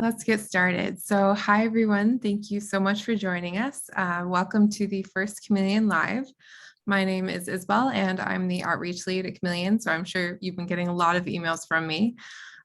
Let's get started. So hi, everyone. Thank you so much for joining us. Welcome to the first Chameleon Live. My name is Isabel, and I'm the outreach lead at Chameleon, so I'm sure you've been getting a lot of emails from me.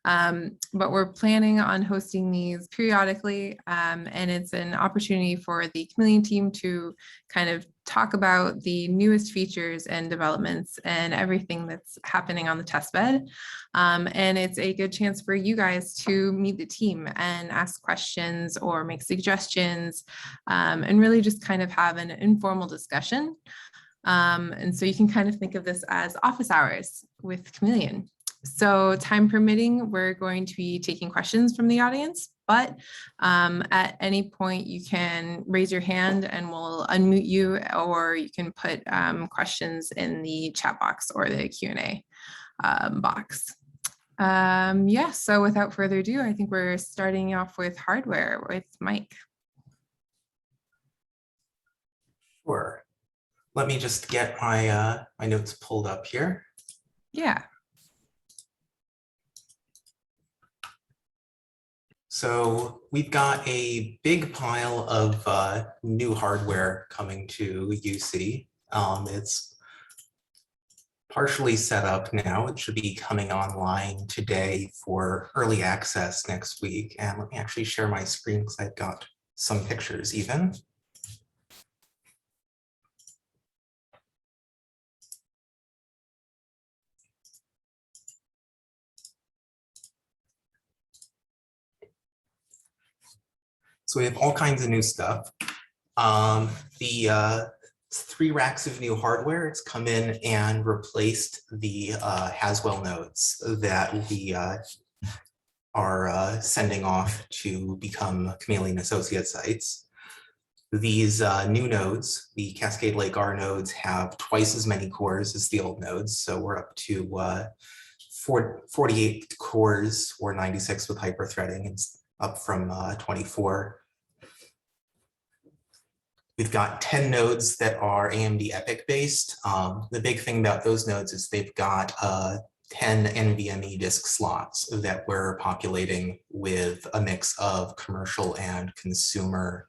But we're planning on hosting these periodically, and it's an opportunity for the Chameleon team to kind of talk about the newest features and developments and everything that's happening on the testbed. And it's a good chance for you guys to meet the team and ask questions or make suggestions, and really just kind of have an informal discussion. And so you can kind of think of this as office hours with Chameleon. So time permitting, we're going to be taking questions from the audience, but at any point you can raise your hand and we'll unmute you, or you can put questions in the chat box or the Q&A box. Yeah, so without further ado, I think we're starting off with hardware with Mike. Sure. Let me just get my my notes pulled up here. Yeah. So we've got a big pile of new hardware coming to UC. It's partially set up now. It should be coming online today for early access next week. And let me actually share my screen because I've got some pictures even. So we have all kinds of new stuff. The 3 racks of new hardware, it's come in and replaced the Haswell nodes that we are sending off to become Chameleon Associate sites. These new nodes, the Cascade Lake R nodes, have twice as many cores as the old nodes. So we're up to 48 cores or 96 with hyperthreading. It's up from 24. We've got 10 nodes that are AMD EPYC based. The big thing about those nodes is they've got 10 NVMe disk slots that we're populating with a mix of commercial and consumer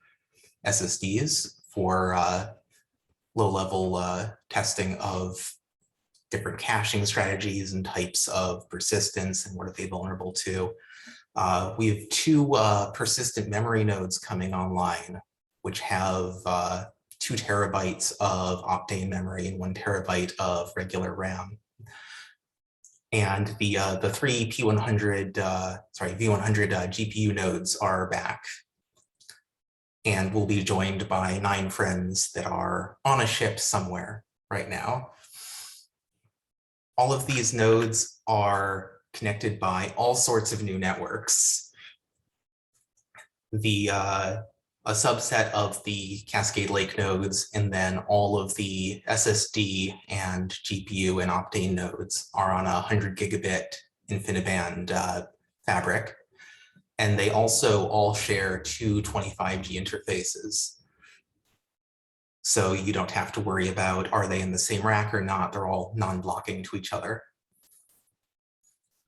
SSDs for low-level testing of different caching strategies and types of persistence and what are they vulnerable to. We have 2 persistent memory nodes coming online, which have 2 terabytes of Optane memory and 1 terabyte of regular RAM. And the 3 V100 GPU nodes are back and will be joined by 9 friends that are on a ship somewhere right now. All of these nodes are connected by all sorts of new networks. A subset of the Cascade Lake nodes and then all of the SSD and GPU and Optane nodes are on a 100 gigabit InfiniBand fabric. And they also all share 2 25G interfaces. So you don't have to worry about, are they in the same rack or not? They're all non-blocking to each other.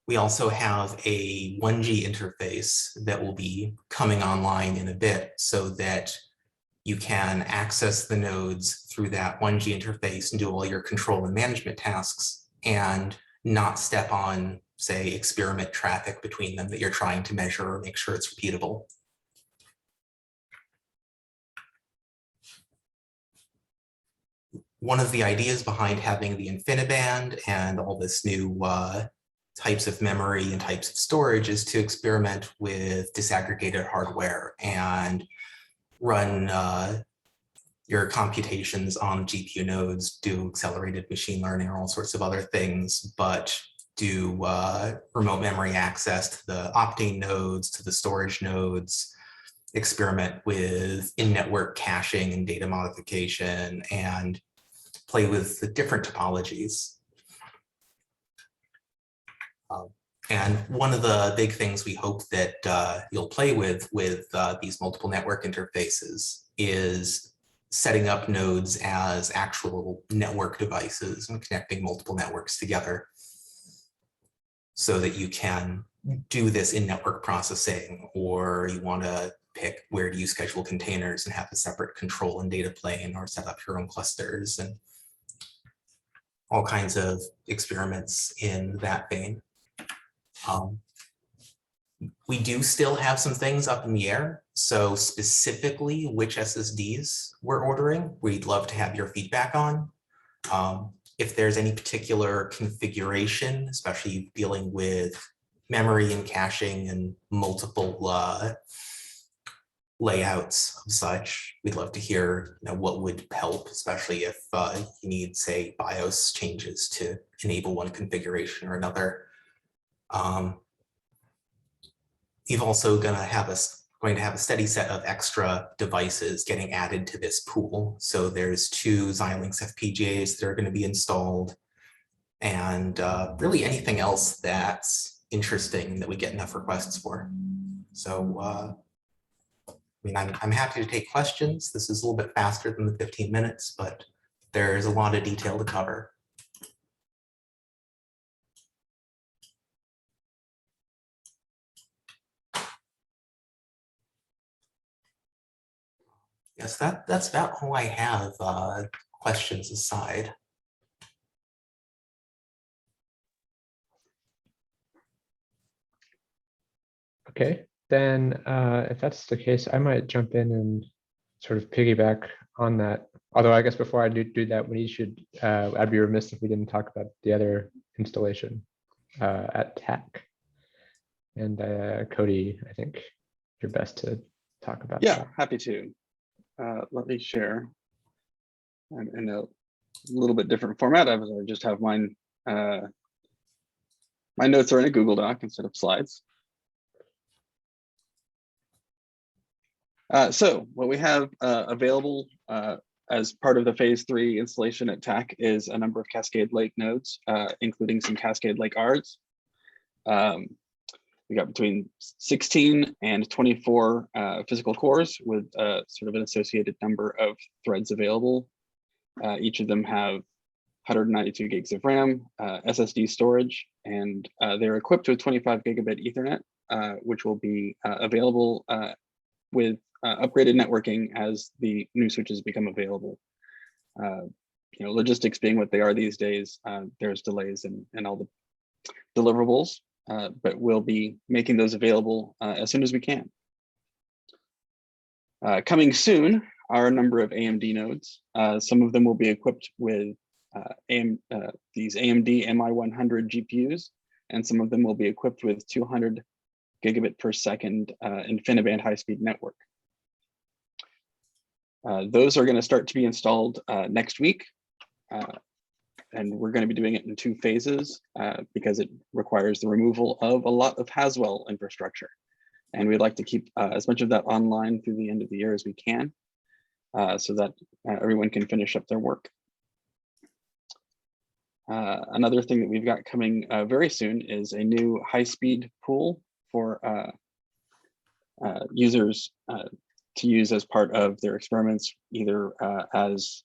We also have a 1G interface that will be coming online in a bit so that you can access the nodes through that 1G interface and do all your control and management tasks and not step on, say, experiment traffic between them that you're trying to measure or make sure it's repeatable. One of the ideas behind having the InfiniBand and all this new types of memory and types of storage is to experiment with disaggregated hardware and run your computations on GPU nodes, do accelerated machine learning or all sorts of other things, but do remote memory access to the Optane nodes, to the storage nodes, experiment with in-network caching and data modification, and play with the different topologies. And one of the big things we hope that you'll play with these multiple network interfaces is setting up nodes as actual network devices and connecting multiple networks together. so that you can do this in network processing, or you want to pick where do you schedule containers and have a separate control and data plane, or set up your own clusters, and all kinds of experiments in that vein. We do still have some things up in the air. So specifically which SSDs we're ordering, we'd love to have your feedback on. If there's any particular configuration, especially dealing with memory and caching and multiple layouts of such, we'd love to hear what would help, especially if you need, say, BIOS changes to enable one configuration or another. We've also going to have a steady set of extra devices getting added to this pool. So there's 2 Xilinx FPGAs that are going to be installed, and really anything else that's interesting that we get enough requests for. So I mean, I'm happy to take questions. This is a little bit faster than the 15 minutes, but there's a lot of detail to cover. Yes, that's about all I have, questions aside. Okay, then if that's the case, I might jump in and sort of piggyback on that. Although I guess before I do that, we should, I'd be remiss if we didn't talk about the other installation at TACC. And Cody, I think you're best to talk about that. Yeah, that. happy to. Let me share. I'm in a little bit different format. I just have mine. My notes are in a Google Doc instead of slides. So what we have available as part of the phase 3 installation at TACC is a number of Cascade Lake nodes, including some Cascade Lake ARDs. We got between 16 and 24 physical cores with sort of an associated number of threads available. Each of them have 192 gigs of RAM, SSD storage, and they're equipped with 25 gigabit Ethernet, which will be available with upgraded networking as the new switches become available. Logistics being what they are these days, there's delays in all the deliverables. But we'll be making those available as soon as we can. Coming soon are a number of AMD nodes. Some of them will be equipped with these AMD MI100 GPUs, and some of them will be equipped with 200 gigabit per second InfiniBand high-speed network. Those are going to start to be installed next week. And we're going to be doing it in 2 phases because it requires the removal of a lot of Haswell infrastructure. And we'd like to keep as much of that online through the end of the year as we can so that everyone can finish up their work. Another thing that we've got coming very soon is a new high-speed pool for users to use as part of their experiments, either as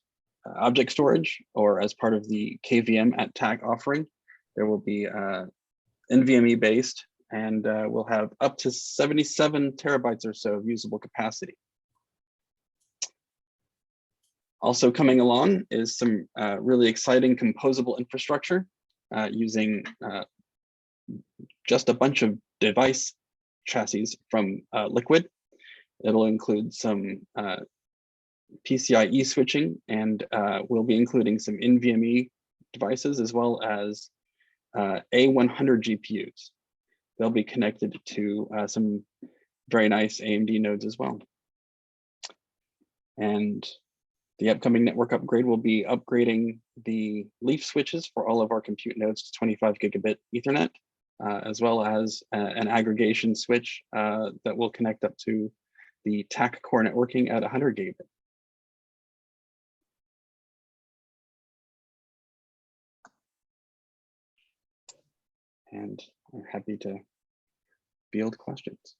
object storage or as part of the KVM at TACC offering. There will be NVMe based, and we'll have up to 77 terabytes or so of usable capacity. Also coming along is some really exciting composable infrastructure using just a bunch of device chassis from Liquid. It'll include some PCIe switching, and we'll be including some NVMe devices as well as A100 GPUs. They'll be connected to some very nice AMD nodes as well. And the upcoming network upgrade will be upgrading the leaf switches for all of our compute nodes to 25 gigabit Ethernet, as well as an aggregation switch that will connect up to the TACC core networking at 100 gigabit. And I'm happy to field questions.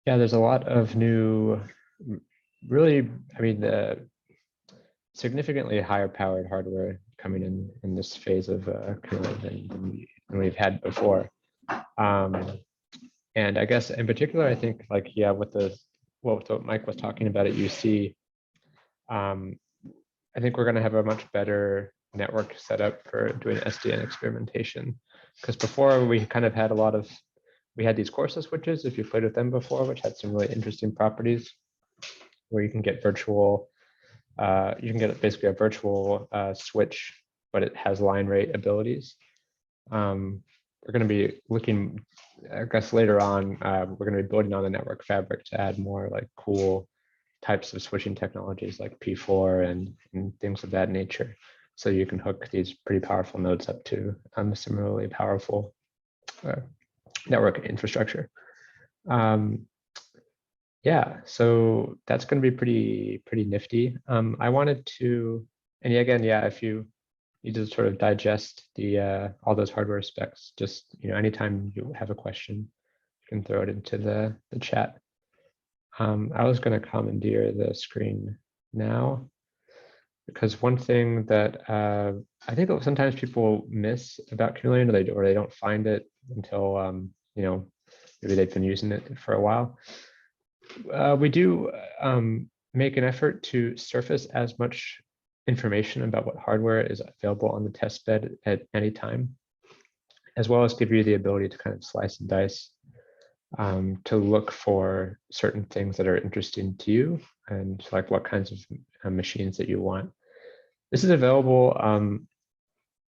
Yeah, there's a lot of new, really, I mean, the significantly higher powered hardware coming in this phase of Chameleon than we've had before. And I guess in particular, I think like, yeah, with what Mike was talking about at UC, I think we're going to have a much better network setup for doing SDN experimentation. Because before we kind of had we had these Corsa switches, if you played with them before, which had some really interesting properties, where you can get basically a virtual switch, but it has line rate abilities. We're going to be looking, I guess later on, we're going to be building on the network fabric to add more like cool types of switching technologies like P4 and things of that nature. So you can hook these pretty powerful nodes up to similarly powerful network infrastructure. Yeah, so that's going to be pretty nifty. I wanted to, and again, yeah, if you need to sort of digest the all those hardware specs, just anytime you have a question, you can throw it into the chat. I was going to commandeer the screen now, because one thing that I think that sometimes people miss about Chameleon, or they don't find it until maybe they've been using it for a while. We do make an effort to surface as much information about what hardware is available on the test bed at any time, as well as give you the ability to kind of slice and dice to look for certain things that are interesting to you and like what kinds of machines that you want. This is available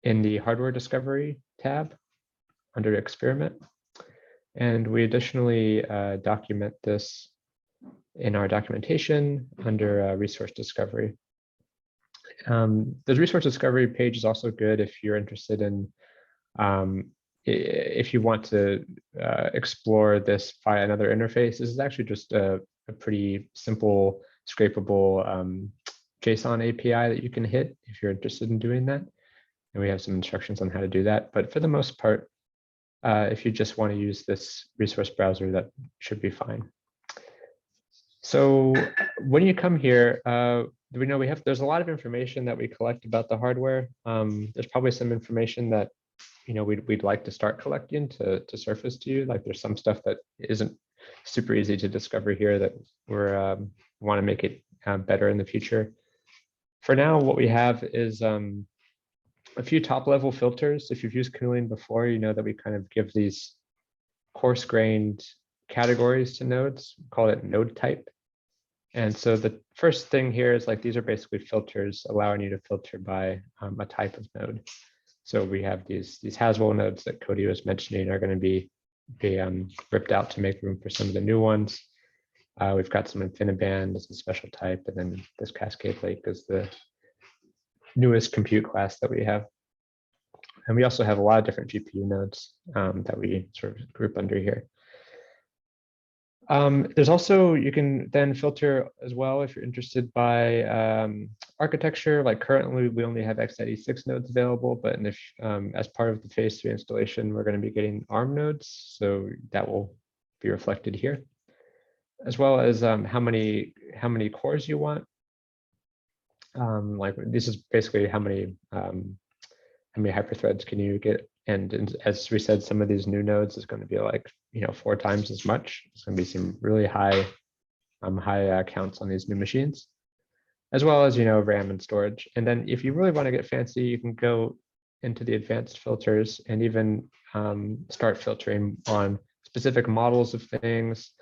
in the hardware discovery tab under experiment. And we additionally document this in our documentation under resource discovery. The resource discovery page is also good if you're interested in, if you want to explore this via another interface. This is actually just a pretty simple scrapable JSON API that you can hit if you're interested in doing that. And we have some instructions on how to do that. But for the most part, if you just want to use this resource browser, that should be fine. So when you come here, we know there's a lot of information that we collect about the hardware. There's probably some information that we'd like to start collecting to surface to you. Like there's some stuff that isn't super easy to discover here that we're want to make it better in the future. For now, what we have is a few top-level filters. If you've used Chameleon before, you know that we kind of give these coarse-grained categories to nodes, call it node type. And so the first thing here is like, these are basically filters allowing you to filter by a type of node. So we have these Haswell nodes that Cody was mentioning are going to be ripped out to make room for some of the new ones. We've got some InfiniBand as a special type, and then this Cascade Lake is the newest compute class that we have. And we also have a lot of different GPU nodes that we sort of group under here. There's also, you can then filter as well if you're interested by architecture. Like currently we only have x86 nodes available, but if as part of the phase 3 installation, we're going to be getting ARM nodes. So that will be reflected here, as well as how many cores you want. Like this is basically how many hyperthreads can you get. And as we said, some of these new nodes is going to be like 4 times as much. It's going to be some really high counts on these new machines, as well as RAM and storage. And then if you really want to get fancy, you can go into the advanced filters and even start filtering on specific models of things.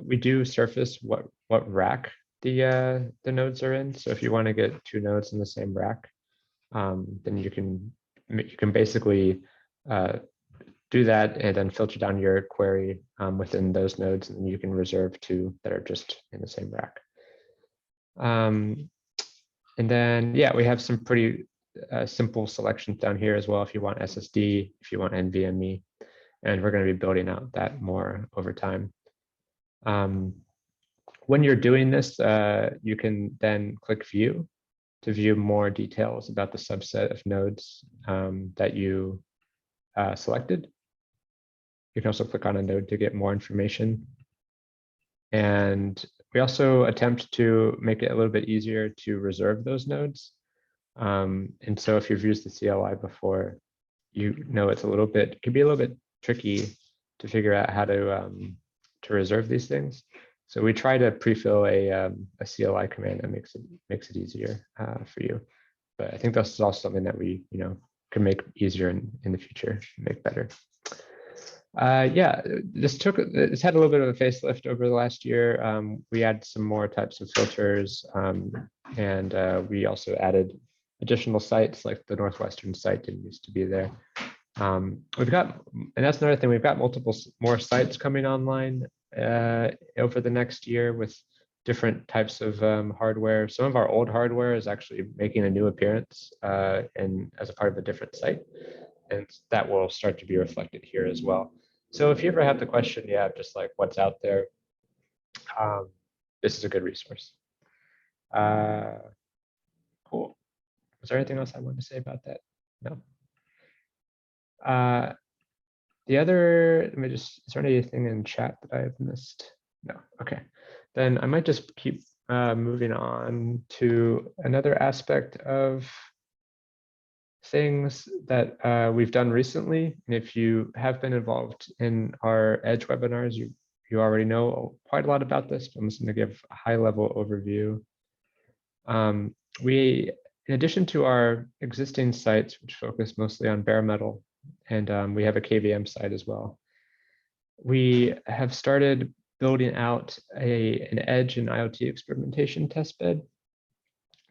We do surface what rack the nodes are in. So if you want to get 2 nodes in the same rack, then you can basically do that and then filter down your query within those nodes, and you can reserve 2 that are just in the same rack. And then, yeah, we have some pretty simple selections down here as well if you want SSD, if you want NVMe, and we're going to be building out that more over time. When you're doing this, you can then click View to view more details about the subset of nodes that you selected. You can also click on a node to get more information. And we also attempt to make it a little bit easier to reserve those nodes. And so if you've used the CLI before, you know it's it can be a little bit tricky to figure out how to reserve these things. So we try to pre-fill a CLI command that makes it easier for you. But I think that's also something that we can make easier in the future, make better. Yeah, it's had a little bit of a facelift over the last year. We added some more types of filters, and we also added additional sites, like the Northwestern site didn't used to be there. We've got, and that's another thing, we've got multiple more sites coming online over the next year with different types of hardware. Some of our old hardware is actually making a new appearance and as a part of a different site, and that will start to be reflected here as well. So if you ever have the question, yeah, just like what's out there, this is a good resource. Cool. Was there anything else I wanted to say about that? No. The other, let me just, is there anything in chat that I have missed? No, okay. Then I might just keep moving on to another aspect of things that we've done recently. And if you have been involved in our Edge webinars, you already know quite a lot about this, but I'm just going to give a high-level overview. We, in addition to our existing sites, which focus mostly on bare metal, and we have a KVM site as well, we have started building out an Edge and IoT experimentation testbed.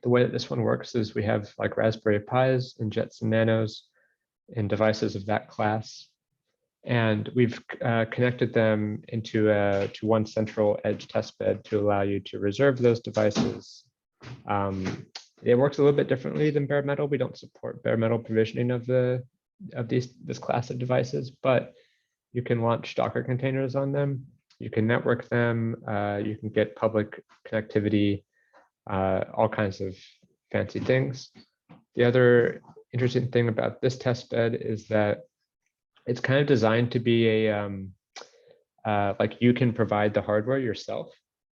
The way that this one works is we have like Raspberry Pis and Jets and Nanos and devices of that class. And we've connected them into to one central Edge testbed to allow you to reserve those devices. It works a little bit differently than bare metal. We don't support bare metal provisioning of this class of devices, but you can launch Docker containers on them. You can network them. You can get public connectivity, all kinds of fancy things. The other interesting thing about this testbed is that it's kind of designed to be like you can provide the hardware yourself.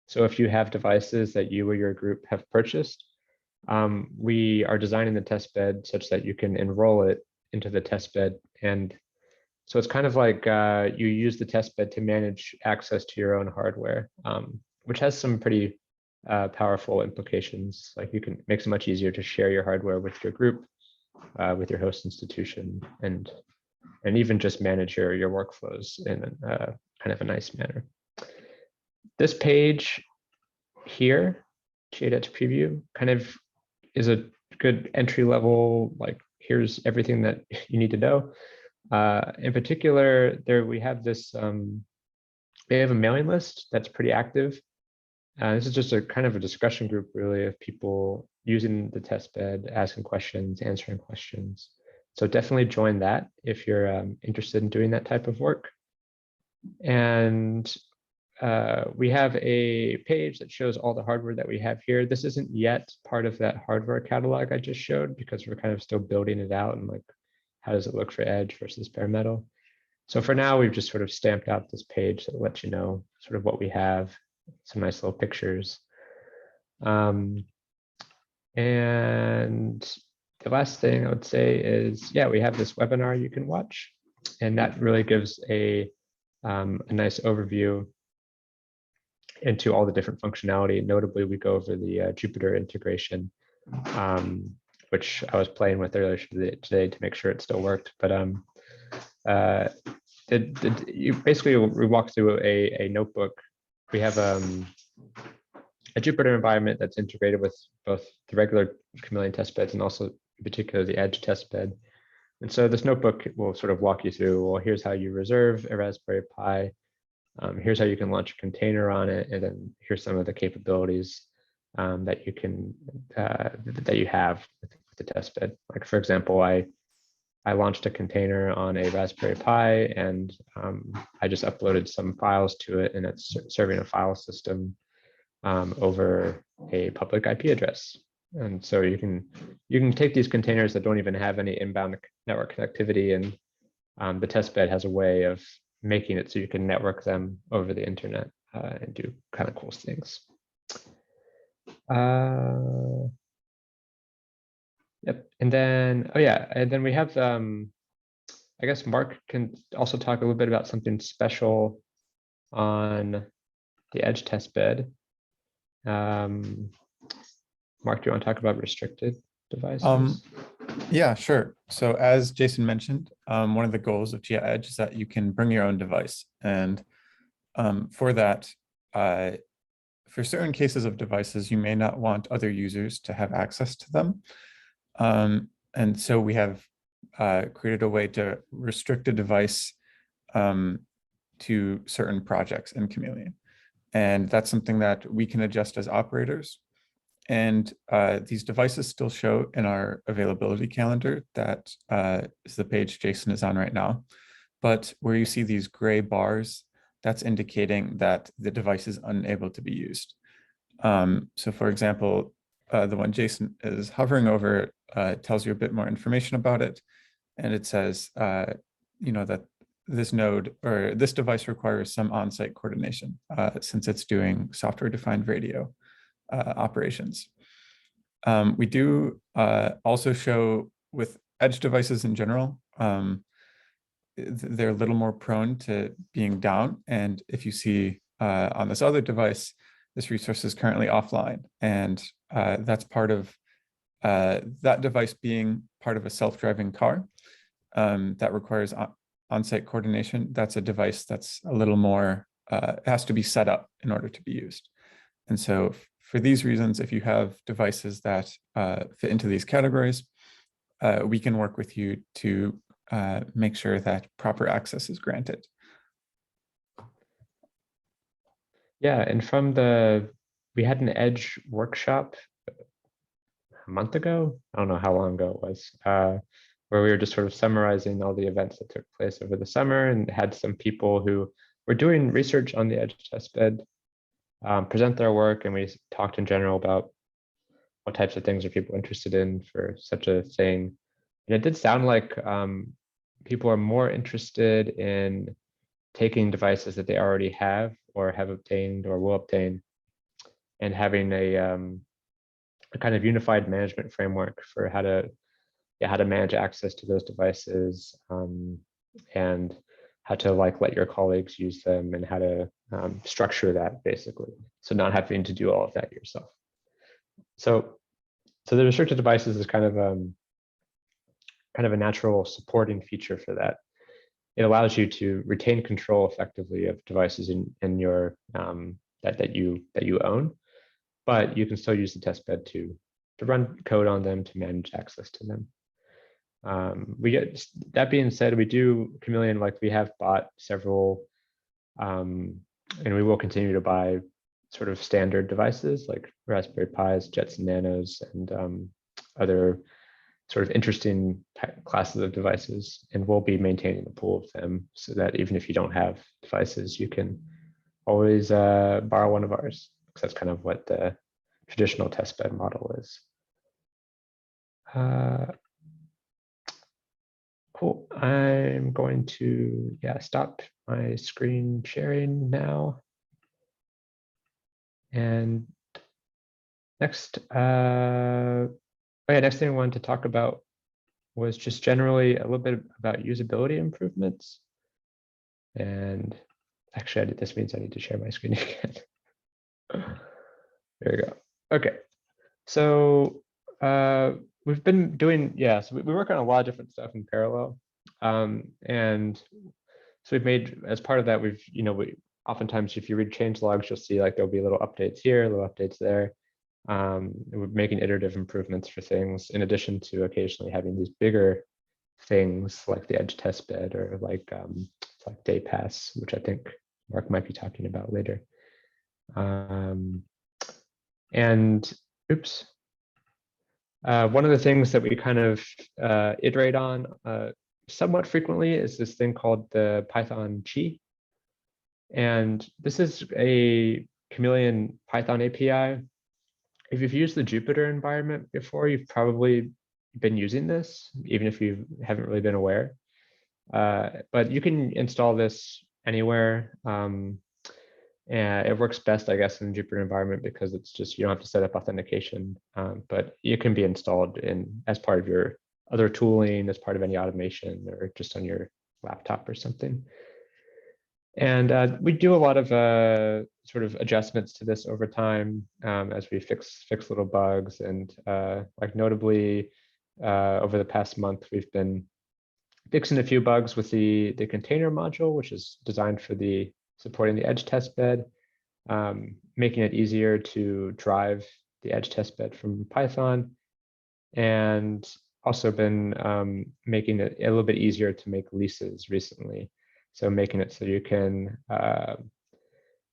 So if you have devices that you or your group have purchased, we are designing the testbed such that you can enroll it into the testbed. And so it's kind of like you use the testbed to manage access to your own hardware, which has some pretty powerful implications. Like you can make it much easier to share your hardware with your group, with your host institution, and even just manage your workflows in kind of a nice manner. This page here, Edge preview, kind of is a good entry level, like here's everything that you need to know. In particular, we have this, we have a mailing list that's pretty active. This is just a kind of a discussion group, really, of people using the testbed, asking questions, answering questions. So definitely join that if you're interested in doing that type of work. And we have a page that shows all the hardware that we have here. This isn't yet part of that hardware catalog I just showed because we're kind of still building it out and like, how does it look for Edge versus bare metal? So for now, we've just sort of stamped out this page that lets you know sort of what we have, some nice little pictures. And the last thing I would say is, yeah, we have this webinar you can watch, and that really gives a nice overview into all the different functionality. Notably, we go over the Jupyter integration, which I was playing with earlier today to make sure it still worked. But you basically, we walk through a notebook. We have a Jupyter environment that's integrated with both the regular Chameleon testbeds and also in particular the Edge testbed. And so this notebook will sort of walk you through, well, here's how you reserve a Raspberry Pi. Here's how you can launch a container on it. And then here's some of the capabilities that you can, that you have with the testbed. Like for example, I launched a container on a Raspberry Pi and I just uploaded some files to it, and it's serving a file system over a public IP address. And so you can take these containers that don't even have any inbound network connectivity, and the testbed has a way of making it so you can network them over the internet and do kind of cool things. Yep. And then, oh yeah, and then we have, I guess Mark can also talk a little bit about something special on the edge test bed. Mark, do you want to talk about restricted devices? Yeah, sure. So as Jason mentioned, one of the goals of Gia Edge is that you can bring your own device. And for that, for certain cases of devices, you may not want other users to have access to them. And so we have created a way to restrict a device to certain projects in Chameleon. And that's something that we can adjust as operators. And these devices still show in our availability calendar. That is the page Jason is on right now. But where you see these gray bars, that's indicating that the device is unable to be used. So for example, the one Jason is hovering over tells you a bit more information about it. And it says, that this node or this device requires some on-site coordination since it's doing software-defined radio operations. We do also show with edge devices in general, they're a little more prone to being down. And if you see on this other device, this resource is currently offline. And that's part of that device being part of a self-driving car that requires on-site coordination. That's a device that's a little more, has to be set up in order to be used. And so for these reasons, if you have devices that fit into these categories, we can work with you to make sure that proper access is granted. Yeah, and we had an Edge workshop a month ago. I don't know how long ago it was, where we were just sort of summarizing all the events that took place over the summer, and had some people who were doing research on the Edge testbed present their work, and we talked in general about what types of things are people interested in for such a thing. And it did sound like people are more interested in taking devices that they already have or have obtained or will obtain, and having a kind of unified management framework for how to manage access to those devices, and how to let your colleagues use them, and how to structure that basically. So not having to do all of that yourself. So the restricted devices is kind of a natural supporting feature for that. It allows you to retain control effectively of devices in your that you own, but you can still use the testbed to run code on them, to manage access to them. That being said, we do Chameleon, we have bought several, and we will continue to buy sort of standard devices like Raspberry Pis, Jets and Nanos, and other sort of interesting classes of devices, and we'll be maintaining a pool of them so that even if you don't have devices, you can always borrow one of ours, because that's kind of what the traditional testbed model is. Cool. I'm going to stop my screen sharing now. And next, next thing I wanted to talk about was just generally a little bit about usability improvements. And actually, this means I need to share my screen again. There we go. Okay. So we've been doing, so we work on a lot of different stuff in parallel. And so we've made, as part of that, we oftentimes, if you read change logs, you'll see there'll be little updates here, little updates there. We're making iterative improvements for things, in addition to occasionally having these bigger things like the edge testbed, or like Day Pass, which I think Mark might be talking about later. And oops. One of the things that we kind of iterate on somewhat frequently is this thing called the Python Chi. And this is a Chameleon Python API. If you've used the Jupyter environment before, you've probably been using this, even if you haven't really been aware. But you can install this anywhere. And it works best, I guess, in the Jupyter environment because it's just, you don't have to set up authentication, but it can be installed in as part of your other tooling, as part of any automation, or just on your laptop or something. And we do a lot of sort of adjustments to this over time as we fix little bugs. And like notably, over the past month, we've been fixing a few bugs with the container module, which is designed for supporting the edge testbed, making it easier to drive the edge testbed from Python, and also been making it a little bit easier to make leases recently. So making it so you can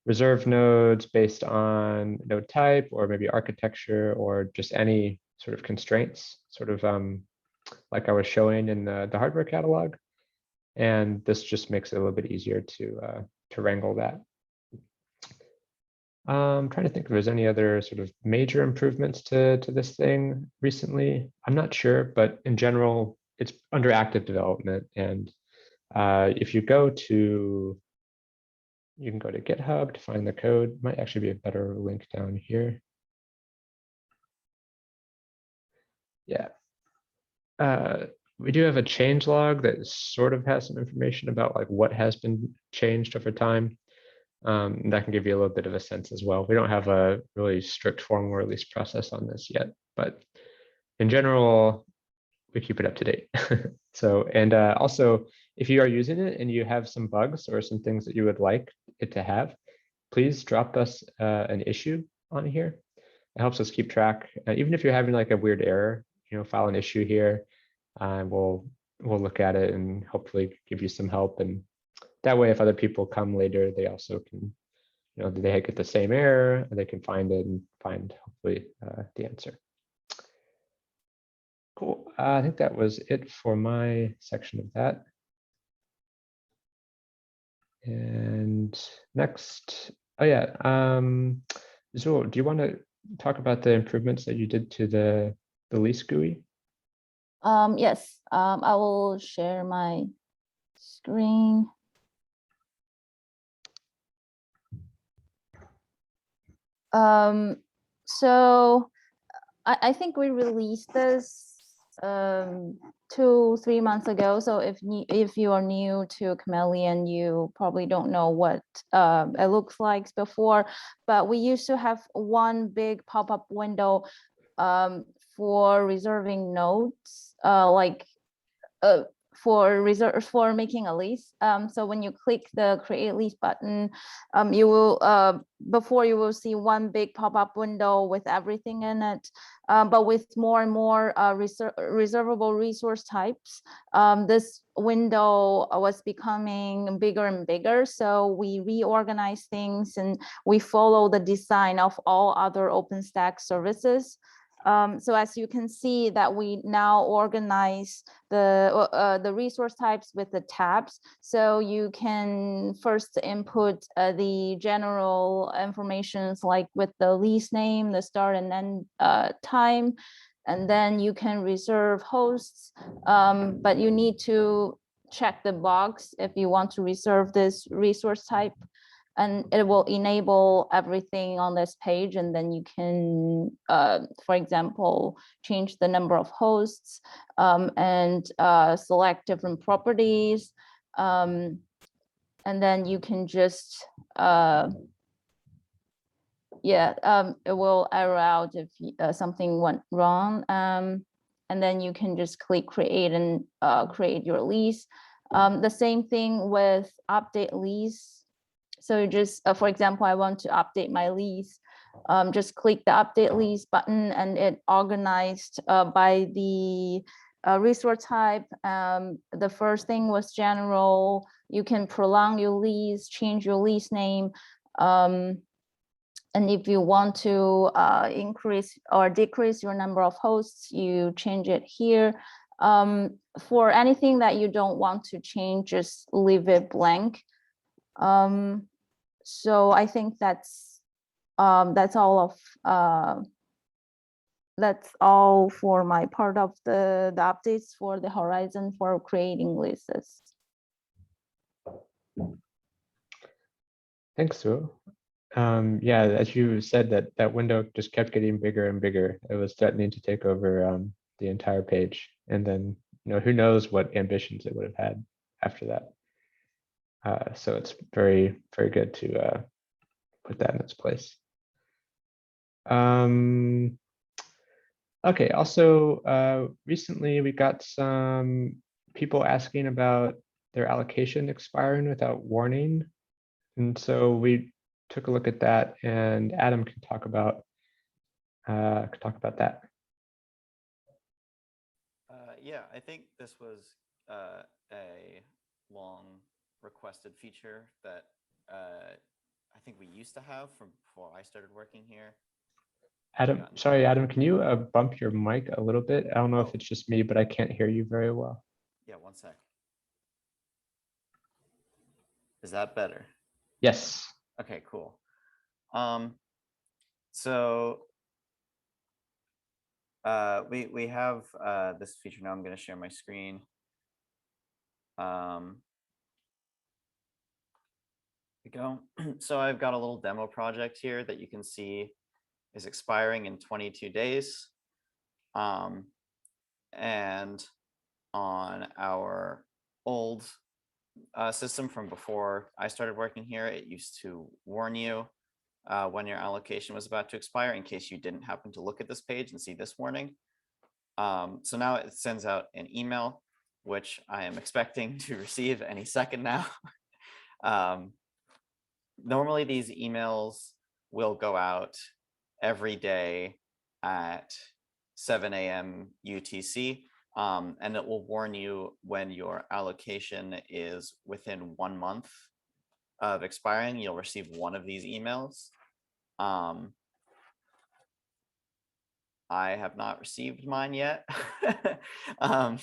reserve nodes based on node type or maybe architecture or just any sort of constraints, sort of like I was showing in the hardware catalog. And this just makes it a little bit easier to wrangle that. I'm trying to think if there's any other sort of major improvements to this thing recently. I'm not sure, but in general, it's under active development. And if you go to, you can go to GitHub to find the code. Might actually be a better link down here. Yeah. We do have a change log that sort of has some information about like what has been changed over time. That can give you a little bit of a sense as well. We don't have a really strict formal release process on this yet, but in general, we keep it up to date. So, and also, if you are using it and you have some bugs or some things that you would like it to have, please drop us an issue on here. It helps us keep track. Even if you're having like a weird error, file an issue here. We'll look at it and hopefully give you some help. And that way, if other people come later, they also can, they get the same error, and they can find it and find hopefully the answer. Cool. I think that was it for my section of that. And next, oh yeah, Zul, do you want to talk about the improvements that you did to the lease GUI? Yes, I will share my screen. So I think we released this 2-3 months ago. So if you are new to Chameleon, you probably don't know what it looks like before. But we used to have one big pop-up window for reserving nodes, for making a lease. So when you click the create lease button, you will you will see one big pop-up window with everything in it, but with more and more reservable resource types. This window was becoming bigger and bigger, so we reorganized things and we follow the design of all other OpenStack services. So as you can see that we now organize the resource types with the tabs. So you can first input the general informations like with the lease name, the start and end time, and then you can reserve hosts, but you need to check the box if you want to reserve this resource type. And it will enable everything on this page. And then you can, for example, change the number of hosts and select different properties. And then you can just, it will error out if something went wrong. And then you can just click create and create your lease. The same thing with update lease. So you just, for example, I want to update my lease. Just click the update lease button and it organized by the resource type. The first thing was general. You can prolong your lease, change your lease name. And if you want to increase or decrease your number of hosts, you change it here. For anything that you don't want to change, just leave it blank. So I think that's all for my part of the updates for the Horizon for creating leases. Thanks, Sue. Yeah, as you said, that window just kept getting bigger and bigger. It was threatening to take over the entire page. And then, who knows what ambitions it would have had after that. So it's very, very good to put that in its place. Okay, also, recently we got some people asking about their allocation expiring without warning. And so we took a look at that, and Adam can talk about that. Yeah, I think this was a long requested feature that I think we used to have from before I started working here. Adam, sorry, Adam, can you bump your mic a little bit? I don't know if it's just me, but I can't hear you very well. Yeah, one sec. Is that better? Yes. Okay, cool. So we have this feature now. I'm going to share my screen. We go. So I've got a little demo project here that you can see is expiring in 22 days. And on our old system from before I started working here, it used to warn you when your allocation was about to expire in case you didn't happen to look at this page and see this warning. So now it sends out an email, which I am expecting to receive any second now. Normally these emails will go out every day at 7 a.m. UTC, and it will warn you when your allocation is within 1 month of expiring. You'll receive one of these emails. I have not received mine yet. I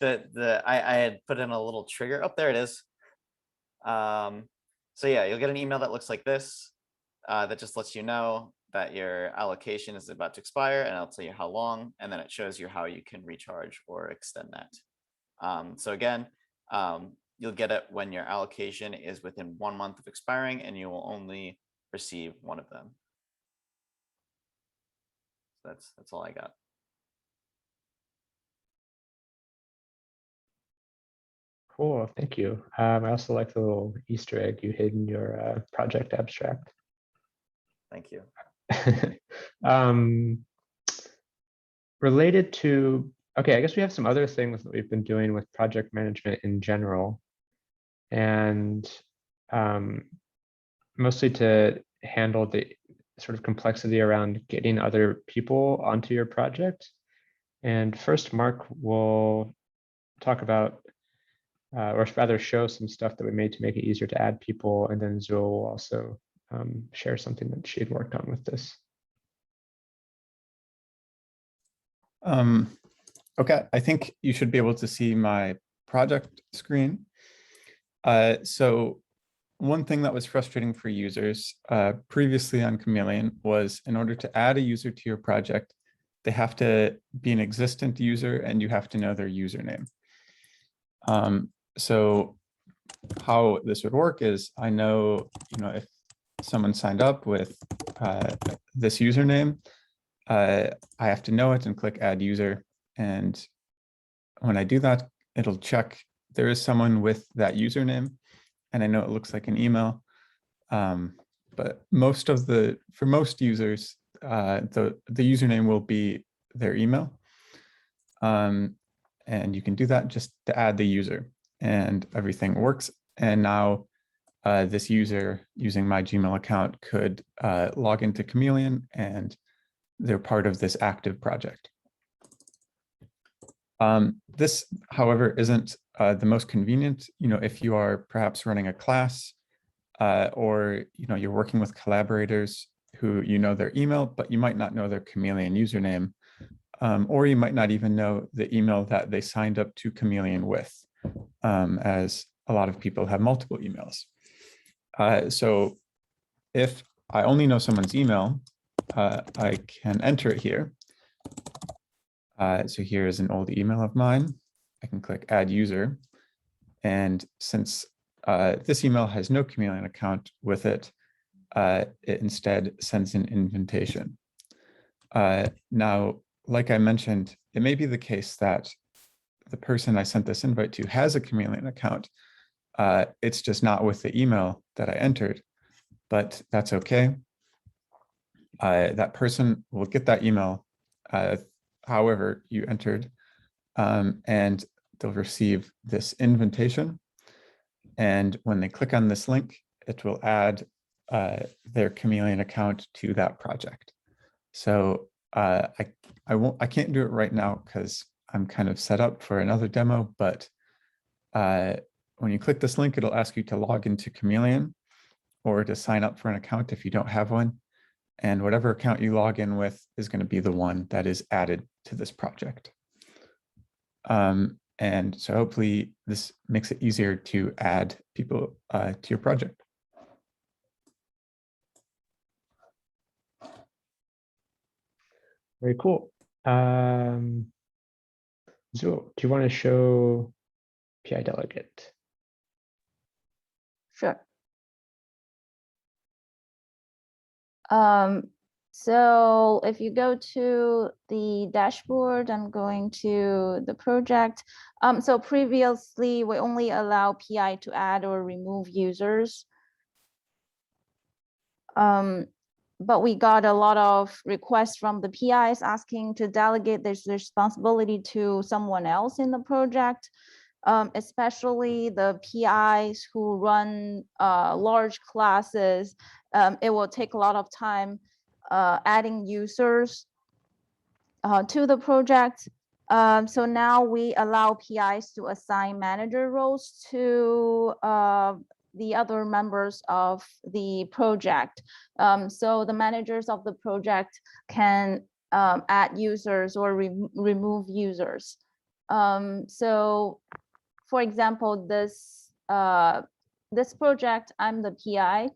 had put in a little trigger. Oh, there it is. So yeah, you'll get an email that looks like this, that just lets you know that your allocation is about to expire, and I'll tell you how long, and then it shows you how you can recharge or extend that. So again, you'll get it when your allocation is within 1 month of expiring, and you will only receive one of them. So that's all I got. Cool, thank you. I also like the little Easter egg you hid in your project abstract. Thank you. Related to, okay, I guess we have some other things that we've been doing with project management in general, and mostly to handle the sort of complexity around getting other people onto your project. And first, Mark will talk about, or rather show some stuff that we made to make it easier to add people, and then Zoe will also share something that she had worked on with this. Okay, I think you should be able to see my project screen. So one thing that was frustrating for users previously on Chameleon was, in order to add a user to your project, they have to be an existent user and you have to know their username. So how this would work is, I know, if someone signed up with this username, I have to know it and click add user. And when I do that, it'll check there is someone with that username. And I know it looks like an email. But for most users, the username will be their email. And you can do that just to add the user, and everything works. And now this user using my Gmail account could log into Chameleon, and they're part of this active project. This, however, isn't the most convenient. If you are perhaps running a class, or you're working with collaborators who their email, but you might not know their Chameleon username, or you might not even know the email that they signed up to Chameleon with, as a lot of people have multiple emails. So if I only know someone's email, I can enter it here. So here is an old email of mine. I can click add user. And since this email has no Chameleon account with it, it instead sends an invitation. Now, like I mentioned, it may be the case that the person I sent this invite to has a Chameleon account. It's just not with the email that I entered, but that's okay. That person will get that email however you entered, and they'll receive this invitation. And when they click on this link, it will add their Chameleon account to that project. So I can't do it right now because I'm kind of set up for another demo, but when you click this link, it'll ask you to log into Chameleon or to sign up for an account if you don't have one. And whatever account you log in with is going to be the one that is added to this project. And so hopefully this makes it easier to add people to your project. Very cool. So do you want to show PI delegate? Sure. So if you go to the dashboard, I'm going to the project. So previously, we only allow PI to add or remove users. But we got a lot of requests from the PIs asking to delegate this responsibility to someone else in the project. Especially the PIs who run large classes. It will take a lot of time adding users to the project. So now we allow PIs to assign manager roles to the other members of the project. So the managers of the project can add users or remove users. So for example, this project, I'm the PI.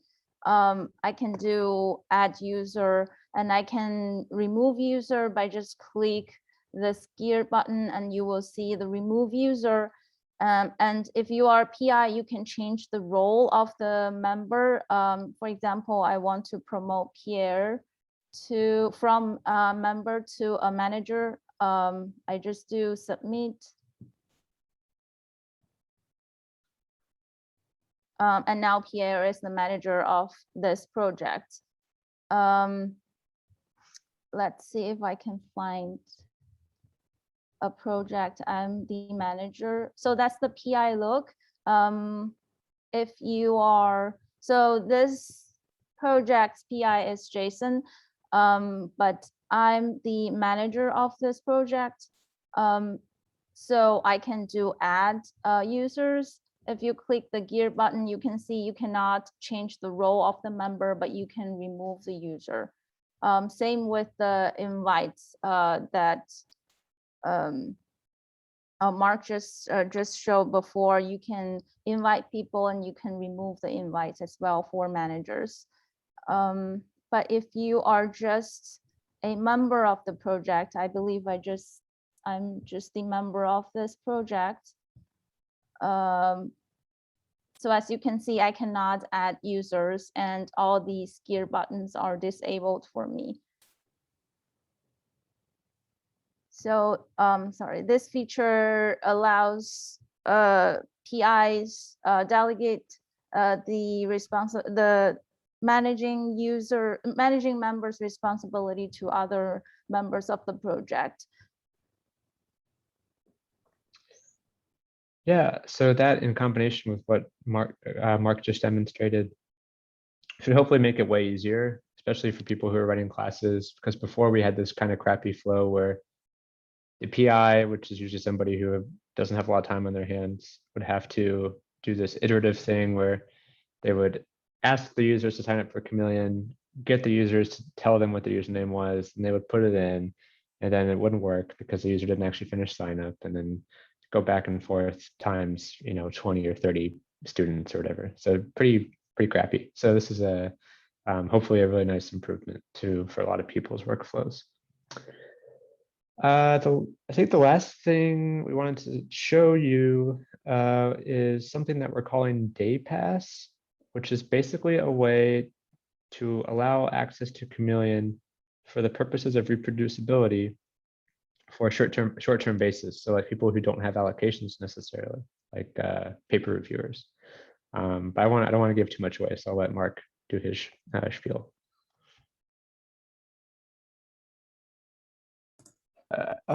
I can do add user and I can remove user by just click this gear button and you will see the remove user. And if you are PI, you can change the role of the member. For example, I want to promote Pierre from a member to a manager. I just do submit. And now Pierre is the manager of this project. Let's see if I can find a project. I'm the manager. So that's the PI look. If you are, so this project's PI is Jason, but I'm the manager of this project. So I can do add users. If you click the gear button, you can see you cannot change the role of the member, but you can remove the user. Same with the invites that Mark just showed before. You can invite people and you can remove the invites as well for managers. But if you are just a member of the project, I believe I'm just the member of this project. So as you can see, I cannot add users and all these gear buttons are disabled for me. So sorry, this feature allows PIs delegate the managing members' responsibility to other members of the project. Yeah, so that in combination with what Mark just demonstrated should hopefully make it way easier, especially for people who are running classes, because before we had this kind of crappy flow where the PI, which is usually somebody who doesn't have a lot of time on their hands, would have to do this iterative thing where they would ask the users to sign up for Chameleon, get the users to tell them what the username was, and they would put it in, and then it wouldn't work because the user didn't actually finish sign up, and then go back and forth times 20 or 30 students or whatever. So pretty crappy. So this is a hopefully a really nice improvement for a lot of people's workflows. I think the last thing we wanted to show you is something that we're calling Day Pass, which is basically a way to allow access to Chameleon for the purposes of reproducibility for a short-term basis. So like people who don't have allocations necessarily, like paper reviewers. But I don't want to give too much away, so I'll let Mark do his spiel.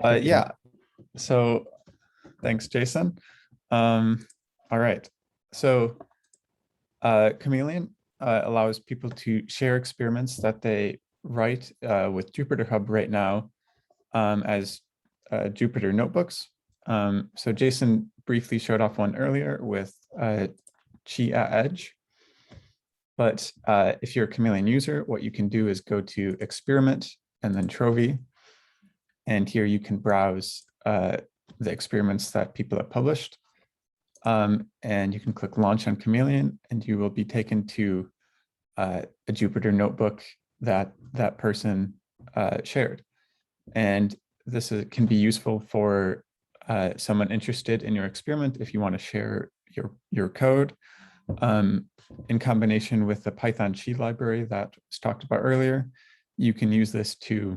Yeah, so thanks, Jason. All right, so Chameleon allows people to share experiments that they write with Jupyter Hub right now as Jupyter notebooks. So Jason briefly showed off one earlier with Chi@Edge. But if you're a Chameleon user, what you can do is go to Experiment and then Trovy. And here you can browse the experiments that people have published. And you can click Launch on Chameleon, and you will be taken to a Jupyter notebook that that person shared. And this can be useful for someone interested in your experiment if you want to share your code. In combination with the Python Chi library that was talked about earlier, you can use this to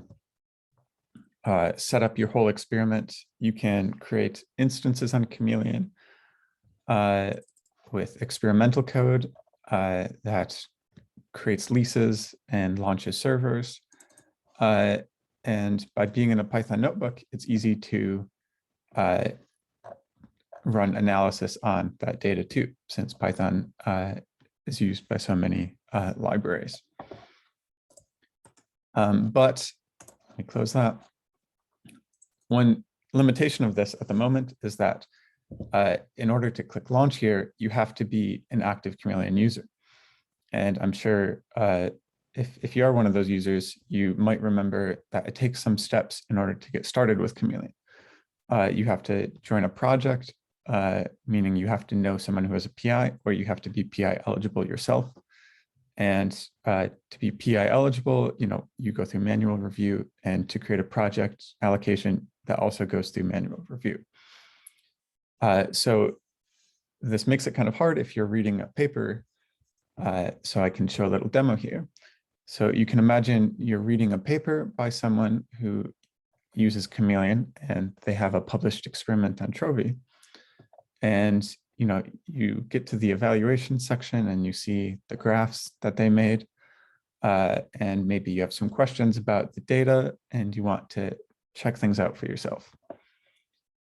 set up your whole experiment. You can create instances on Chameleon with experimental code that creates leases and launches servers. And by being in a Python notebook, it's easy to run analysis on that data too, since Python is used by so many libraries. But let me close that. One limitation of this at the moment is that in order to click launch here, you have to be an active Chameleon user. And I'm sure if you are one of those users, you might remember that it takes some steps in order to get started with Chameleon. You have to join a project, meaning you have to know someone who has a PI, or you have to be PI eligible yourself. And to be PI eligible, you go through manual review, and to create a project allocation, that also goes through manual review. So this makes it kind of hard if you're reading a paper. So I can show a little demo here. So you can imagine you're reading a paper by someone who uses Chameleon, and they have a published experiment on Trovy. And you get to the evaluation section and you see the graphs that they made. And maybe you have some questions about the data and you want to check things out for yourself.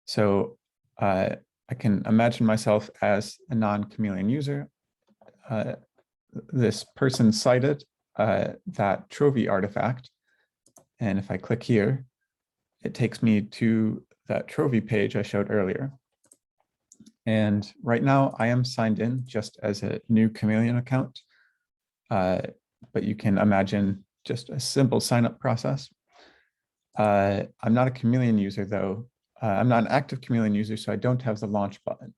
So I can imagine myself as a non-Chameleon user. This person cited that Trovy artifact. And if I click here, it takes me to that Trovy page I showed earlier. And right now I am signed in just as a new Chameleon account. But you can imagine just a simple sign-up process. I'm not a Chameleon user though. I'm not an active Chameleon user, so I don't have the launch button.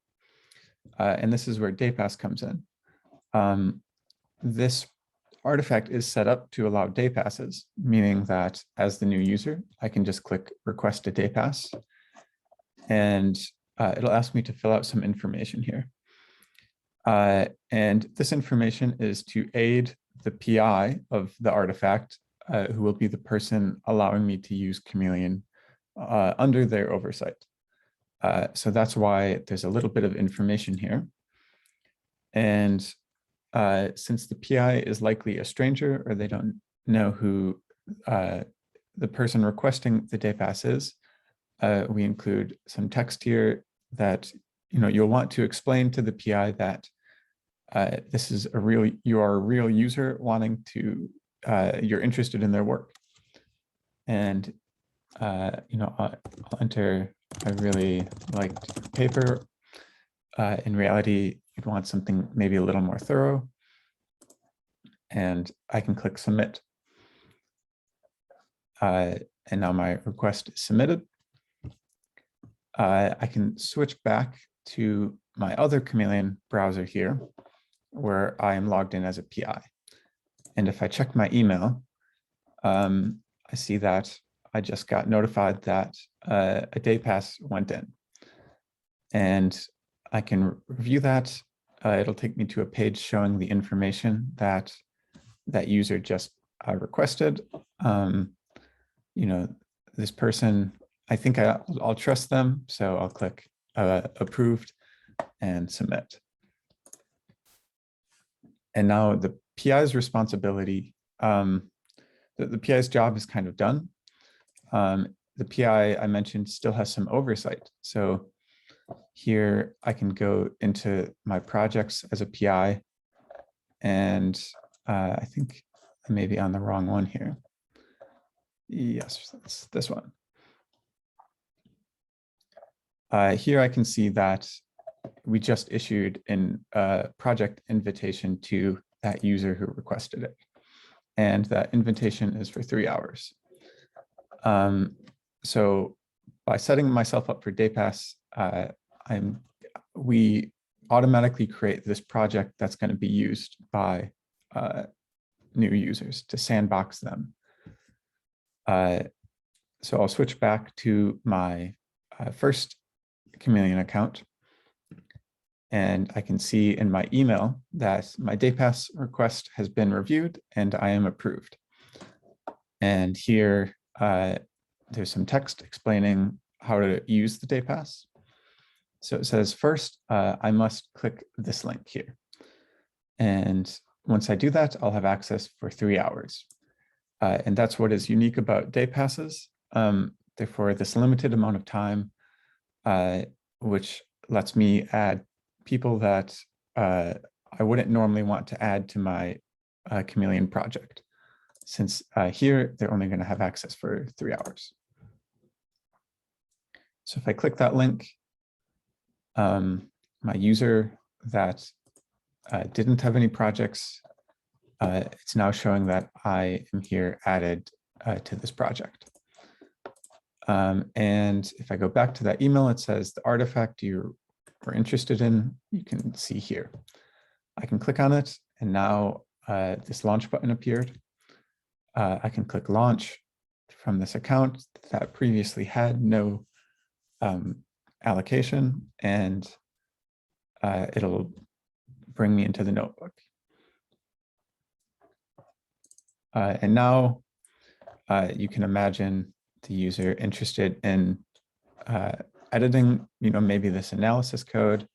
And this is where Day Pass comes in. This artifact is set up to allow day passes, meaning that as the new user, I can just click request a day pass, and it'll ask me to fill out some information here. And this information is to aid the PI of the artifact, who will be the person allowing me to use Chameleon under their oversight. So that's why there's a little bit of information here. And since the PI is likely a stranger, or they don't know who the person requesting the day pass is, we include some text here that you'll want to explain to the PI that this is you are a real user wanting to, you're interested in their work. And I'll enter, I really liked paper. In reality, you'd want something maybe a little more thorough. And I can click submit. And now my request is submitted. I can switch back to my other Chameleon browser here, where I am logged in as a PI. And if I check my email, I see that I just got notified that a day pass went in. And I can review that. It'll take me to a page showing the information that that user just requested. This person, I think I'll trust them, so I'll click approved and submit. And now the PI's responsibility, the PI's job is kind of done. The PI I mentioned still has some oversight. So here I can go into my projects as a PI, and I think I may be on the wrong one here. Yes, that's this one. Here I can see that we just issued a project invitation to that user who requested it. And that invitation is for 3 hours. So by setting myself up for Day Pass, we automatically create this project that's going to be used by new users to sandbox them. So I'll switch back to my first Chameleon account, and I can see in my email that my Day Pass request has been reviewed and I am approved. And here there's some text explaining how to use the Day Pass. So it says, first, I must click this link here. And once I do that, I'll have access for 3 hours. And that's what is unique about Day Passes. Therefore, this limited amount of time, which lets me add people that I wouldn't normally want to add to my Chameleon project, since here they're only going to have access for 3 hours. So if I click that link, my user that didn't have any projects, it's now showing that I am here added to this project. And if I go back to that email, it says the artifact you were interested in, you can see here. I can click on it, and now this launch button appeared. I can click launch from this account that previously had no allocation, and it'll bring me into the notebook. And now you can imagine the user interested in editing, maybe this analysis code.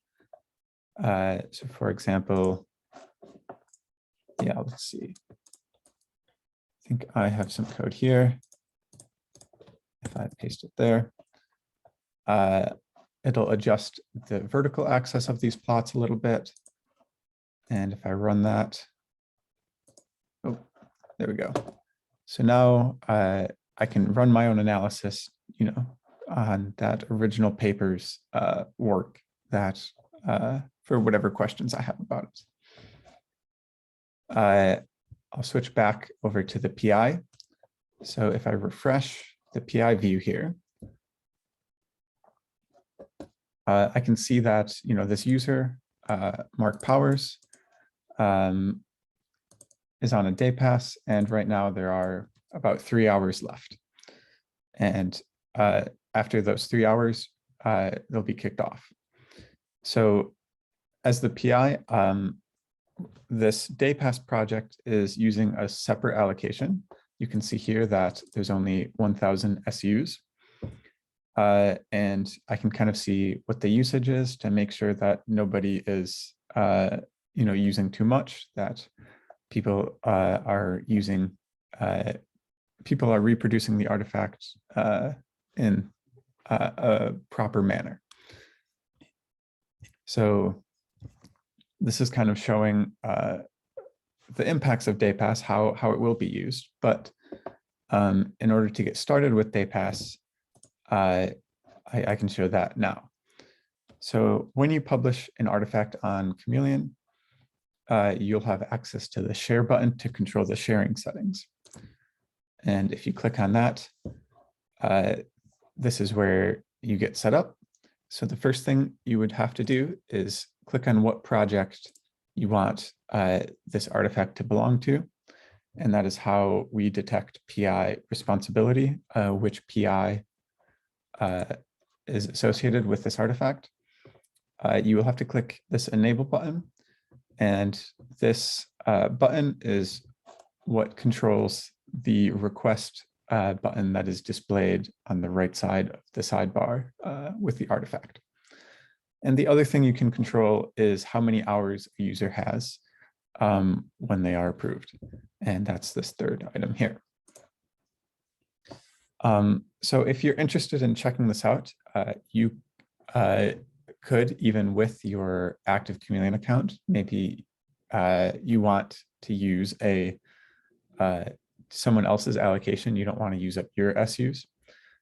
So for example, yeah, let's see. I think I have some code here. If I paste it there, it'll adjust the vertical axis of these plots a little bit. And if I run that, oh, there we go. So now I can run my own analysis, on that original paper's work that for whatever questions I have about it. I'll switch back over to the PI. So if I refresh the PI view here, I can see that, this user, Mark Powers, is on a Day Pass, and right now there are about 3 hours left. And after those 3 hours, they'll be kicked off. So as the PI, this Day Pass project is using a separate allocation. You can see here that there's only 1,000 SUs. And I can kind of see what the usage is to make sure that nobody is, using too much, that people are using, people are reproducing the artifact in a proper manner. So this is kind of showing the impacts of Day Pass, how it will be used. But in order to get started with Day Pass, I can show that now. So when you publish an artifact on Chameleon, you'll have access to the share button to control the sharing settings. And if you click on that, this is where you get set up. So the first thing you would have to do is click on what project you want this artifact to belong to. And that is how we detect PI responsibility, which PI is associated with this artifact. You will have to click this enable button. And this button is what controls the request button that is displayed on the right side of the sidebar with the artifact. And the other thing you can control is how many hours a user has when they are approved. And that's this third item here. So if you're interested in checking this out, you could, even with your active Chameleon account, maybe you want to use someone else's allocation. You don't want to use up your SUs.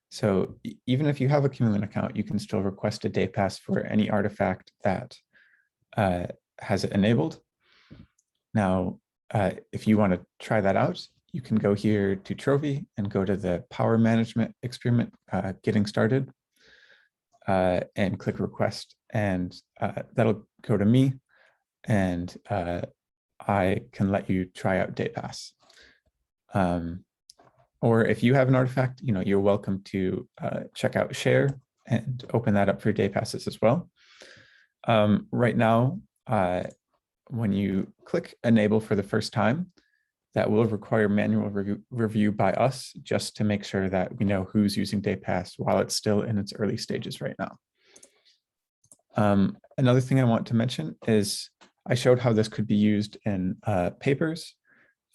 So even if you have a Chameleon account, you can still request a day pass for any artifact that has it enabled. Now, if you want to try that out, you can go here to Trophy and go to the Power Management Experiment, Getting Started, and click Request. And that'll go to me, and I can let you try out Day Pass. Or if you have an artifact, you're welcome to check out Share and open that up for day passes as well. Right now, when you click Enable for the first time, that will require manual review by us, just to make sure that we know who's using day pass while it's still in its early stages right now. Another thing I want to mention is I showed how this could be used in papers.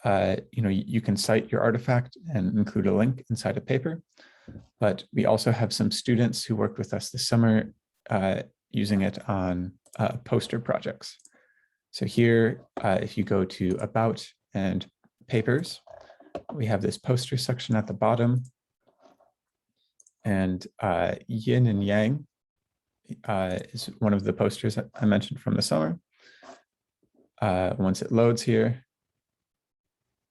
You can cite your artifact and include a link inside a paper, but we also have some students who worked with us this summer using it on poster projects. So here, if you go to About and Papers, we have this poster section at the bottom, and Yin and Yang is one of the posters that I mentioned from the summer. Once it loads here,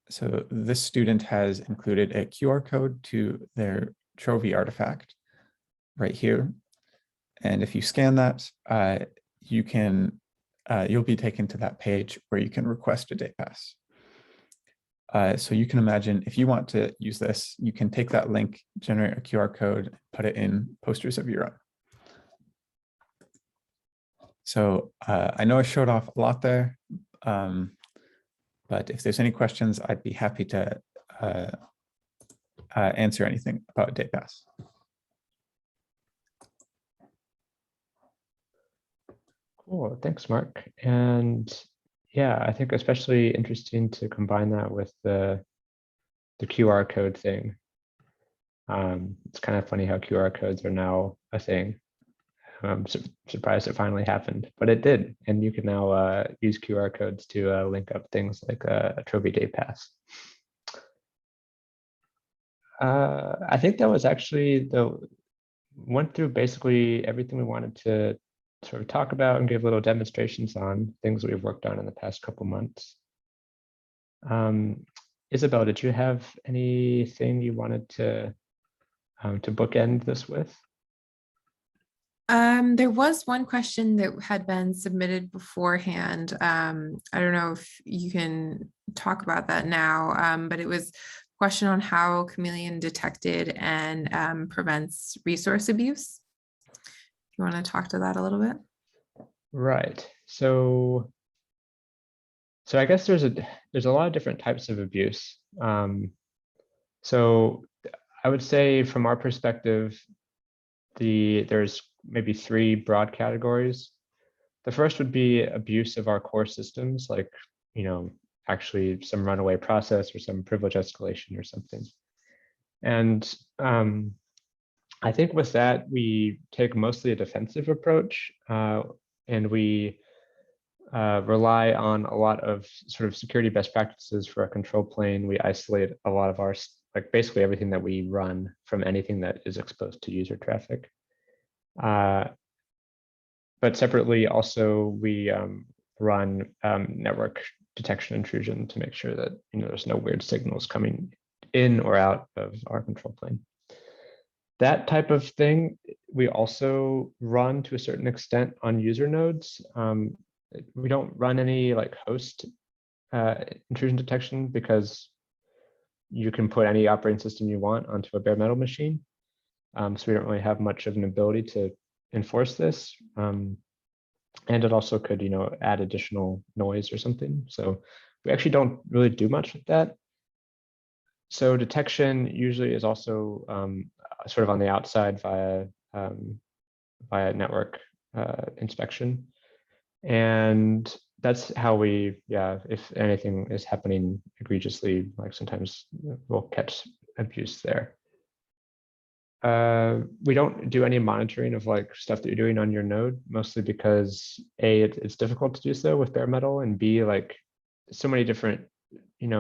so this student has included a QR code to their Trophy artifact right here. And if you scan that, you'll be taken to that page where you can request a day pass. So you can imagine if you want to use this, you can take that link, generate a QR code, put it in posters of your own. So I know I showed off a lot there. But if there's any questions, I'd be happy to answer anything about Day Pass. Cool, thanks, Mark. And yeah, I think especially interesting to combine that with the QR code thing. It's kind of funny how QR codes are now a thing. I'm surprised it finally happened, but it did. And you can now use QR codes to link up things like a Trophy Day Pass. I think that was actually went through basically everything we wanted to sort of talk about and give little demonstrations on things that we've worked on in the past couple months. Isabel, did you have anything you wanted to bookend this with? There was one question that had been submitted beforehand. I don't know if you can talk about that now, but it was a question on how Chameleon detected and prevents resource abuse. You want to talk to that a little bit? Right. So I guess there's a lot of different types of abuse. So I would say from our perspective, there's maybe three broad categories. The first would be abuse of our core systems, like, actually some runaway process or some privilege escalation or something. And I think with that, we take mostly a defensive approach, and we rely on a lot of sort of security best practices for our control plane. We isolate a lot of our, like basically everything that we run from anything that is exposed to user traffic. But separately, also we run network detection intrusion to make sure that there's no weird signals coming in or out of our control plane. That type of thing we also run to a certain extent on user nodes. We don't run any like host intrusion detection because you can put any operating system you want onto a bare metal machine. So we don't really have much of an ability to enforce this. And it also could, add additional noise or something. So we actually don't really do much with that. So detection usually is also sort of on the outside via network inspection. And that's how we, yeah, if anything is happening egregiously, like sometimes we'll catch abuse there. We don't do any monitoring of like stuff that you're doing on your node, mostly because A, it's difficult to do so with bare metal, and B, like so many different,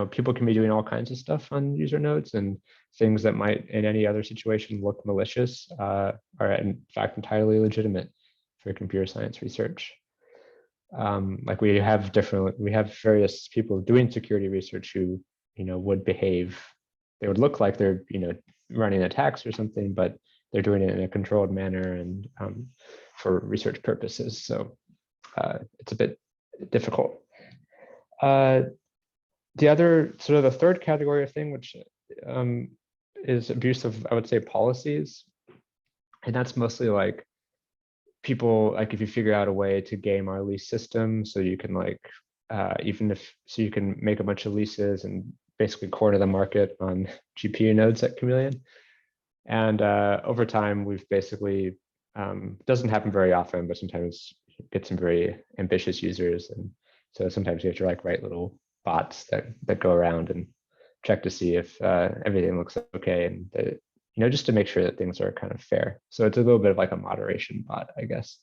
people can be doing all kinds of stuff on user nodes, and things that might in any other situation look malicious are in fact entirely legitimate for computer science research. Like we have various people doing security research who, would behave, they would look like they're, running attacks or something, but they're doing it in a controlled manner and for research purposes. So it's a bit difficult. The other sort of the third category of thing, which is abuse of, I would say, policies. And that's mostly like people, like if you figure out a way to game our lease system, so you can like, you can make a bunch of leases and basically corner the market on GPU nodes at Chameleon. And over time, we've basically, doesn't happen very often, but sometimes get some very ambitious users. And so sometimes you have to like write little bots that go around and check to see if everything looks okay, and just to make sure that things are kind of fair. So it's a little bit of like a moderation bot, I guess.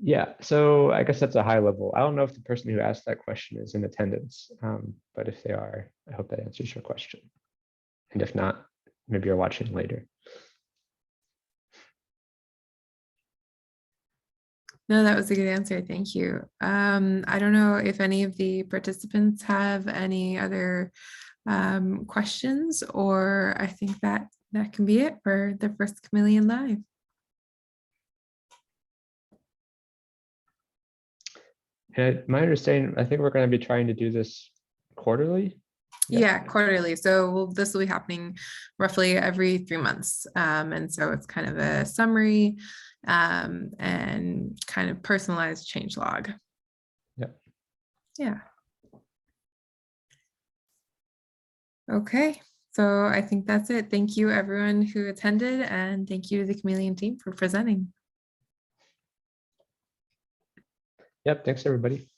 Yeah, so I guess that's a high level. I don't know if the person who asked that question is in attendance, but if they are, I hope that answers your question. And if not, maybe you're watching later. No, that was a good answer. Thank you. I don't know if any of the participants have any other questions, or I think that can be it for the first Chameleon Live. And my understanding, I think we're going to be trying to do this quarterly. Yeah, quarterly. So this will be happening roughly every 3 months. And so it's kind of a summary and kind of personalized change log. Yeah. Okay, so I think that's it. Thank you everyone who attended, and thank you to the Chameleon team for presenting. Yep, thanks everybody.